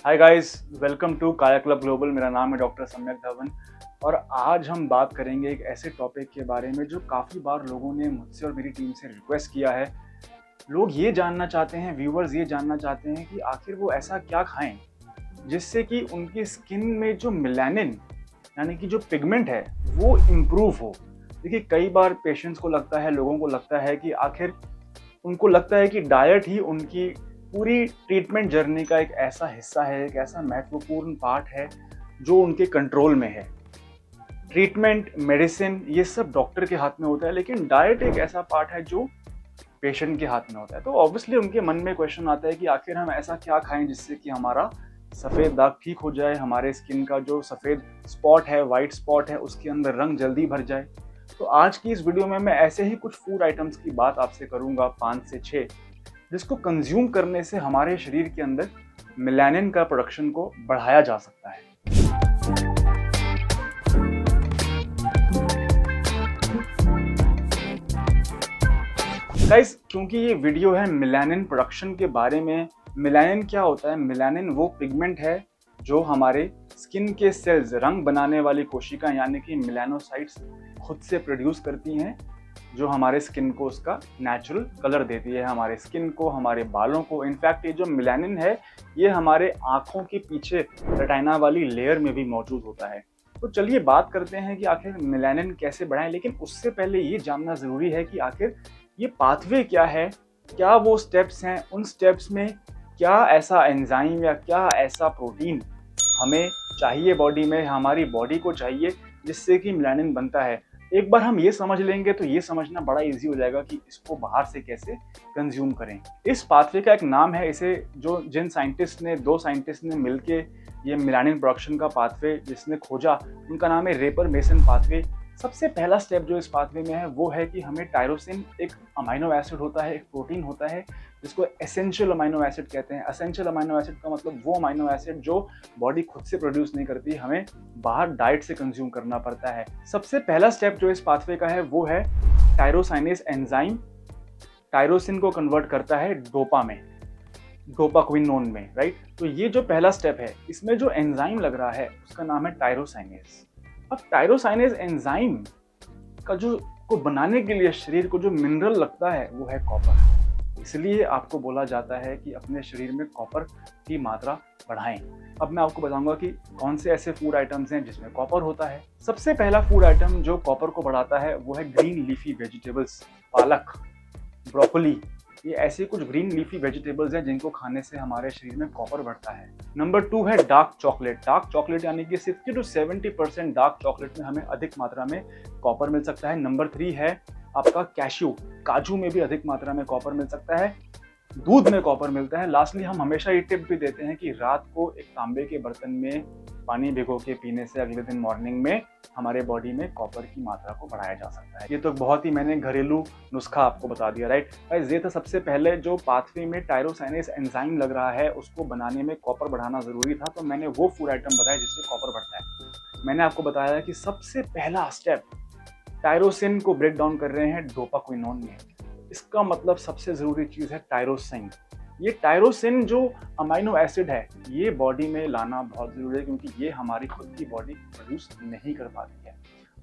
Hi guys, welcome to काया club global. मेरा नाम है डॉक्टर सम्यक धवन और आज हम बात करेंगे एक ऐसे टॉपिक के बारे में जो काफ़ी बार लोगों ने मुझसे और मेरी टीम से रिक्वेस्ट किया है। लोग ये जानना चाहते हैं, व्यूअर्स ये जानना चाहते हैं कि आखिर वो ऐसा क्या खाएं जिससे कि उनकी स्किन में जो मेलानिन यानी कि जो पिगमेंट है वो इम्प्रूव हो। देखिए, कई बार पेशेंट्स को लगता है, लोगों को लगता है कि आखिर उनको लगता है कि डाइट ही उनकी पूरी ट्रीटमेंट जर्नी का एक ऐसा हिस्सा है, एक ऐसा महत्वपूर्ण पार्ट है जो उनके कंट्रोल में है। ट्रीटमेंट, मेडिसिन ये सब डॉक्टर के हाथ में होता है, लेकिन डाइट एक ऐसा पार्ट है जो पेशेंट के हाथ में होता है। तो ऑब्वियसली उनके मन में क्वेश्चन आता है कि आखिर हम ऐसा क्या खाएं जिससे कि हमारा सफ़ेद दाग ठीक हो जाए, हमारे स्किन का जो सफ़ेद स्पॉट है, वाइट स्पॉट है, उसके अंदर रंग जल्दी भर जाए। तो आज की इस वीडियो में मैं ऐसे ही कुछ फूड आइटम्स की बात आपसे करूंगा, 5 से 6, जिसको कंज्यूम करने से हमारे शरीर के अंदर मेलानिन का प्रोडक्शन को बढ़ाया जा सकता है। गाइस, क्योंकि ये वीडियो है मेलानिन प्रोडक्शन के बारे में। मेलानिन क्या होता है? मेलानिन वो पिगमेंट है जो हमारे स्किन के सेल्स, रंग बनाने वाली कोशिकाएं यानी कि मेलानोसाइट्स खुद से प्रोड्यूस करती हैं, जो हमारे स्किन को उसका नेचुरल कलर देती है, हमारे स्किन को, हमारे बालों को। इनफैक्ट ये जो मेलानिन है ये हमारे आँखों के पीछे रेटिना वाली लेयर में भी मौजूद होता है। तो चलिए बात करते हैं कि आखिर मेलानिन कैसे बढ़ाएं, लेकिन उससे पहले ये जानना ज़रूरी है कि आखिर ये पाथवे क्या है, क्या वो स्टेप्स हैं, उन स्टेप्स में क्या ऐसा एंजाइम या क्या ऐसा प्रोटीन हमें चाहिए बॉडी में, हमारी बॉडी को चाहिए, जिससे कि मेलानिन बनता है। एक बार हम ये समझ लेंगे तो ये समझना बड़ा इजी हो जाएगा कि इसको बाहर से कैसे कंज्यूम करें। इस पाथवे का एक नाम है, इसे जो जिन साइंटिस्ट ने, 2 साइंटिस्ट ने मिलके ये मेलानिन प्रोडक्शन का पाथवे जिसने खोजा, उनका नाम है रेपर मेसन पाथवे। सबसे पहला स्टेप जो इस पाथवे में है वो है कि हमें टायरोसिन, एक अमाइनो एसिड होता है, एक प्रोटीन होता है जिसको एसेंशियल अमाइनो एसिड कहते हैं। एसेंशियल अमाइनो एसिड का मतलब वो अमाइनो एसिड जो बॉडी खुद से प्रोड्यूस नहीं करती, हमें बाहर डाइट से कंज्यूम करना पड़ता है। सबसे पहला स्टेप जो इस पाथवे का है वो है टायरोसाइनेज एंजाइम। टायरोसिन को कन्वर्ट करता है डोपा में, डोपाक्विनोन में, राइट। तो ये जो पहला स्टेप है, इसमें जो एंजाइम लग रहा है उसका नाम है टायरोसाइनेज। अब टायरोसाइनेज एंजाइम का जो को बनाने के लिए शरीर को जो मिनरल लगता है वो है कॉपर। इसलिए आपको बोला जाता है कि अपने शरीर में कॉपर की मात्रा बढ़ाएं। अब मैं आपको बताऊंगा कि कौन से ऐसे फूड आइटम्स हैं जिसमें कॉपर होता है। सबसे पहला फूड आइटम जो कॉपर को बढ़ाता है वो है ग्रीन लीफी वेजिटेबल्स। पालक, ब्रोकोली, ये ऐसे कुछ ग्रीन लीफी वेजिटेबल्स हैं जिनको खाने से हमारे शरीर में कॉपर बढ़ता है। नंबर 2 है डार्क चॉकलेट। डार्क चॉकलेट यानी कि 60 to 70% डार्क चॉकलेट में हमें अधिक मात्रा में कॉपर मिल सकता है। नंबर 3 है आपका कैश्यू। काजू में भी अधिक मात्रा में कॉपर मिल सकता है। दूध में कॉपर मिलता है। लास्टली हम हमेशा ये टिप भी देते हैं कि रात को एक तांबे के बर्तन में पानी भिगो के पीने से अगले दिन मॉर्निंग में हमारे बॉडी में कॉपर की मात्रा को बढ़ाया जा सकता है। ये तो बहुत ही मैंने घरेलू नुस्खा आपको बता दिया, राइट गाइस। ये था सबसे पहले जो पाथवे में टायरोसाइनेज एंजाइम लग रहा है, उसको बनाने में कॉपर बढ़ाना जरूरी था, तो मैंने वो फूड आइटम बताया जिससे कॉपर बढ़ता है। मैंने आपको बताया कि सबसे पहला स्टेप टायरोसिन को ब्रेक डाउन कर रहे हैं डोपाक्विनोन में। इसका मतलब सबसे जरूरी चीज है टायरोसिन। ये टायरोसिन जो अमाइनो एसिड है ये बॉडी में लाना बहुत जरूरी है, क्योंकि ये हमारी खुद की बॉडी प्रोड्यूस नहीं कर पाती है।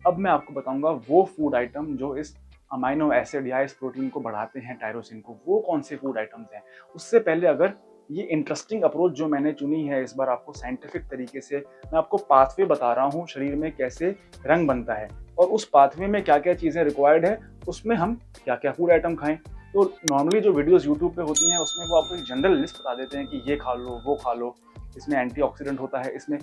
अब मैं आपको बताऊंगा वो फूड आइटम जो इस अमाइनो एसिड या इस प्रोटीन को बढ़ाते हैं, टायरोसिन को, वो कौन से फूड आइटम्स हैं। उससे पहले अगर ये इंटरेस्टिंग अप्रोच जो मैंने चुनी है इस बार आपको साइंटिफिक तरीके से, मैं आपको पाथवे बता रहा हूँ शरीर में कैसे रंग बनता है और उस पाथवे में क्या क्या चीज़ें रिक्वायर्ड है, उसमें हम क्या क्या फूड आइटम खाएं। तो नॉर्मली जो वीडियोस यूट्यूब पे होती हैं उसमें वो आपको एक जनरल लिस्ट बता देते हैं कि ये खा लो, वो खा लो, इसमें एंटीऑक्सीडेंट होता है। इसमें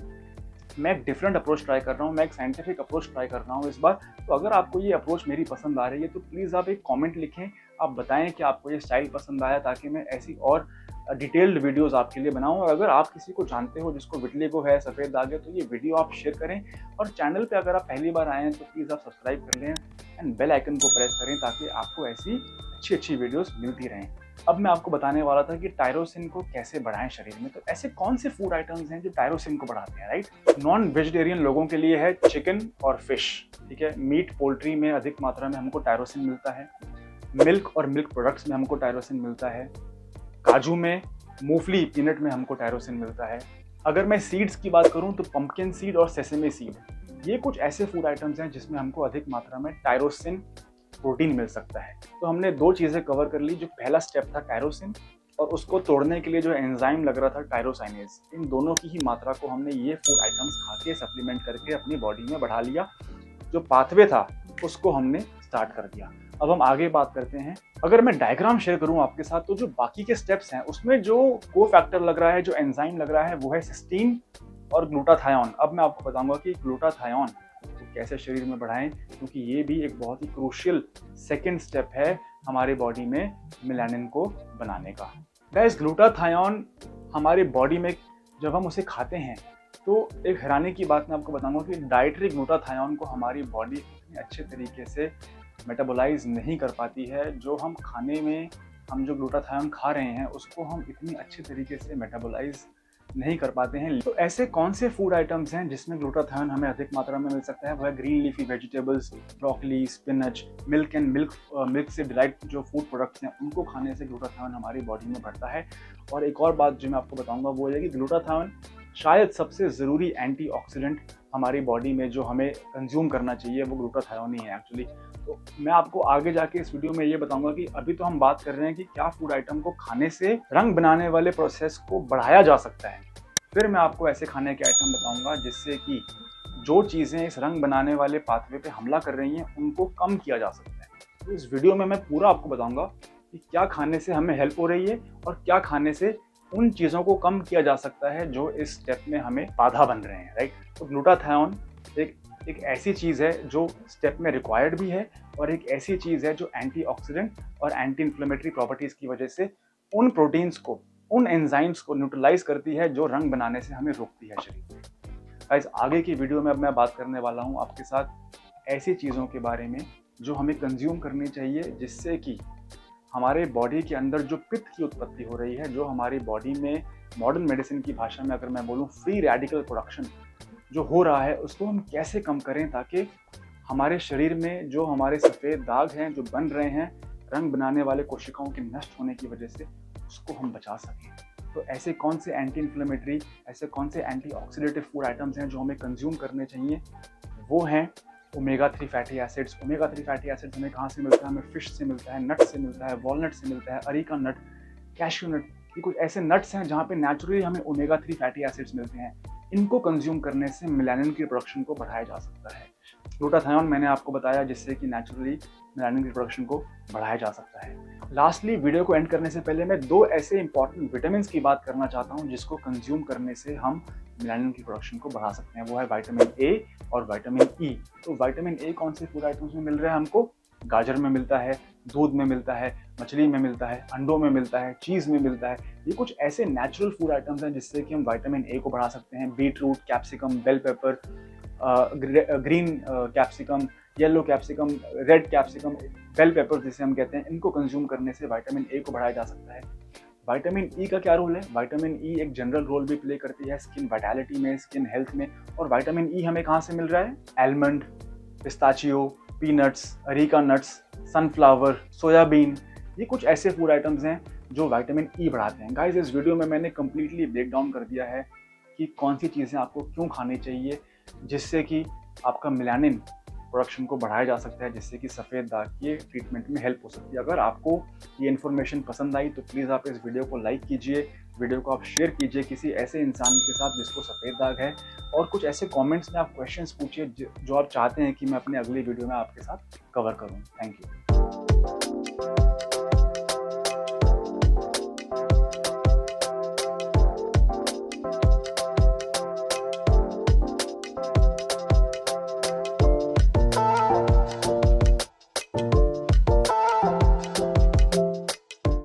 मैं एक डिफरेंट अप्रोच ट्राई कर रहा हूँ, मैं एक साइंटिफिक अप्रोच ट्राई कर रहा हूँ इस बार। तो अगर आपको ये अप्रोच मेरी पसंद आ रही है तो प्लीज़ आप एक कमेंट लिखें, आप बताएं कि आपको ये स्टाइल पसंद आया, ताकि मैं ऐसी और डिटेल्ड वीडियोस आपके लिए बनाऊं। और अगर आप किसी को जानते हो जिसको विटलिगो है, सफ़ेद दाग है, तो ये वीडियो आप शेयर करें। और चैनल पे अगर आप पहली बार आए हैं तो प्लीज़ आप सब्सक्राइब कर लें एंड बेल आइकन को प्रेस करें, ताकि आपको ऐसी अच्छी अच्छी वीडियोस मिलती रहें। अब मैं आपको बताने वाला था कि टायरोसिन को कैसे बढ़ाएं शरीर में। तो ऐसे कौन से फूड आइटम्स हैं जो टायरोसिन को बढ़ाते हैं, राइट। नॉन वेजिटेरियन लोगों के लिए है चिकन और फिश, ठीक है। मीट, पोल्ट्री में अधिक मात्रा में हमको टायरोसिन मिलता है। मिल्क और मिल्क प्रोडक्ट्स में हमको टायरोसिन मिलता है। काजू में, मूंगफली, पीनट में हमको टायरोसिन मिलता है। अगर मैं सीड्स की बात करूं तो पंपकिन सीड और सेसेमी सीड, ये कुछ ऐसे फूड आइटम्स हैं जिसमें हमको अधिक मात्रा में टायरोसिन प्रोटीन मिल सकता है। तो हमने दो चीज़ें कवर कर ली। जो पहला स्टेप था टायरोसिन, और उसको तोड़ने के लिए जो एंजाइम लग रहा था टायरोसाइनेज, इन दोनों की ही मात्रा को हमने ये फूड आइटम्स खा के सप्लीमेंट करके अपनी बॉडी में बढ़ा लिया। जो पाथवे था उसको हमने स्टार्ट कर दिया। अब हम आगे बात करते हैं। अगर मैं डायग्राम शेयर करूं आपके साथ, तो जो बाकी के स्टेप्स हैं उसमें जो को फैक्टर लग रहा है, जो एंजाइम लग रहा है, वो है सिस्टीन और ग्लूटाथायोन। अब मैं आपको बताऊंगा कि ग्लूटाथायोन तो कैसे शरीर में बढ़ाएं, क्योंकि ये भी एक बहुत ही क्रूशियल सेकेंड स्टेप है हमारे बॉडी में मेलानिन को बनाने का। गाइस, ग्लूटाथायोन हमारी बॉडी में जब हम उसे खाते हैं तो एक हैरानी की बात मैं आपको बताऊंगा कि डाइटरी ग्लूटाथायोन को हमारी बॉडी इतने अच्छे तरीके से मेटाबोलाइज नहीं कर पाती है। जो हम खाने में हम जो ग्लूटाथायोन खा रहे हैं उसको हम इतनी अच्छे तरीके से मेटाबोलाइज नहीं कर पाते हैं। तो ऐसे कौन से फूड आइटम्स हैं जिसमें ग्लूटाथायोन हमें अधिक मात्रा में मिल सकता है? वो है green leafy vegetables, broccoli, spinach, milk and milk से डिराइव्ड जो फूड प्रोडक्ट्स हैं, उनको खाने से ग्लूटाथायोन हमारी बॉडी में बढ़ता है। और एक और बात जो मैं आपको बताऊंगा वो है कि ग्लूटाथायोन शायद सबसे ज़रूरी एंटीऑक्सीडेंट हमारी बॉडी में जो हमें कंज्यूम करना चाहिए वो ग्लूटाथायोन ही है एक्चुअली। तो मैं आपको आगे जाके इस वीडियो में ये बताऊंगा कि अभी तो हम बात कर रहे हैं कि क्या फूड आइटम को खाने से रंग बनाने वाले प्रोसेस को बढ़ाया जा सकता है। फिर मैं आपको ऐसे खाने के आइटम बताऊंगा जिससे कि जो चीज़ें इस रंग बनाने वाले पाथवे पे हमला कर रही हैं उनको कम किया जा सकता है। तो इस वीडियो में मैं पूरा आपको बताऊंगा कि क्या खाने से हमें हेल्प हो रही है और क्या खाने से उन चीज़ों को कम किया जा सकता है जो इस स्टेप में हमें बाधा बन रहे हैं, राइट। तो ग्लूटाथायोन एक ऐसी चीज़ है जो स्टेप में रिक्वायर्ड भी है और एक ऐसी चीज़ है जो एंटीऑक्सीडेंट और एंटी इन्फ्लेमेटरी प्रॉपर्टीज़ की वजह से उन प्रोटीन्स को, उन एंजाइम्स को न्यूट्रलाइज करती है जो रंग बनाने से हमें रोकती है शरीर में। गाइस, आगे की वीडियो में अब मैं बात करने वाला हूँ आपके साथ ऐसी चीज़ों के बारे में जो हमें कंज्यूम करनी चाहिए जिससे कि हमारे बॉडी के अंदर जो पित्त की उत्पत्ति हो रही है, जो हमारी बॉडी में मॉडर्न मेडिसिन की भाषा में अगर मैं बोलूँ फ्री रेडिकल प्रोडक्शन जो हो रहा है, उसको हम कैसे कम करें ताकि हमारे शरीर में जो हमारे सफ़ेद दाग हैं जो बन रहे हैं रंग बनाने वाले कोशिकाओं के नष्ट होने की वजह से, उसको हम बचा सकें। तो ऐसे कौन से एंटी इन्फ्लेमेटरी, ऐसे कौन से एंटी ऑक्सीडेटिव फूड आइटम्स हैं जो हमें कंज्यूम करने चाहिए? वो हैं omega 3 fatty acids. Omega 3 fatty acids हमें कहाँ से मिलता है? हमें फिश से मिलता है, नट से मिलता है, वॉलनट से मिलता है, अरीका नट, कैश्यू नट। ये कुछ ऐसे नट्स हैं जहाँ पे नेचुरली हमें ओमेगा 3 फैटी एसिड्स मिलते हैं। इनको कंज्यूम करने से मेलानिन की प्रोडक्शन को बढ़ाया जा सकता है। ग्लूटाथायोन मैंने आपको बताया जिससे कि नेचुरली मेलानिन की प्रोडक्शन को बढ़ाया जा सकता है। लास्टली, वीडियो को एंड करने से पहले मैं दो ऐसे इंपॉर्टेंट विटामिन की बात करना चाहता हूँ जिसको कंज्यूम करने से हम मेलानिन की प्रोडक्शन को बढ़ा सकते हैं। वो है विटामिन ए और विटामिन ई। तो विटामिन ए कौन से फूड आइटम्स में मिल रहा है हमको? गाजर में मिलता है, दूध में मिलता है, मछली में मिलता है, अंडों में मिलता है, चीज़ में मिलता है। ये कुछ ऐसे नेचुरल फूड आइटम्स हैं जिससे कि हम विटामिन ए को बढ़ा सकते हैं। Beetroot, capsicum, bell pepper, green capsicum, yellow capsicum, red capsicum, bell pepper जिसे हम कहते हैं, इनको कंज्यूम करने से विटामिन ए को बढ़ाया जा सकता है। विटामिन ई का क्या रोल है? विटामिन ई एक जनरल रोल भी प्ले करती है स्किन वाइटैलिटी में, स्किन हेल्थ में। और विटामिन ई हमें कहाँ से मिल रहा है? Almond, pistachio, peanuts, areca nuts, sunflower, soybean, ये कुछ ऐसे फूड आइटम्स हैं जो विटामिन ई बढ़ाते हैं। गाइस, इस वीडियो में मैंने कम्प्लीटली ब्रेक डाउन कर दिया है कि कौन सी चीज़ें आपको क्यों खानी चाहिए जिससे कि आपका मेलानिन प्रोडक्शन को बढ़ाया जा सकता है, जिससे कि सफ़ेद दाग के ट्रीटमेंट में हेल्प हो सकती है। अगर आपको ये इन्फॉर्मेशन पसंद आई तो प्लीज़ आप इस वीडियो को लाइक कीजिए, वीडियो को आप शेयर कीजिए किसी ऐसे इंसान के साथ जिसको सफ़ेद दाग है, और कुछ ऐसे कमेंट्स में आप क्वेश्चंस पूछिए जो आप चाहते हैं कि मैं अपने अगली वीडियो में आपके साथ कवर करूं। Thank you.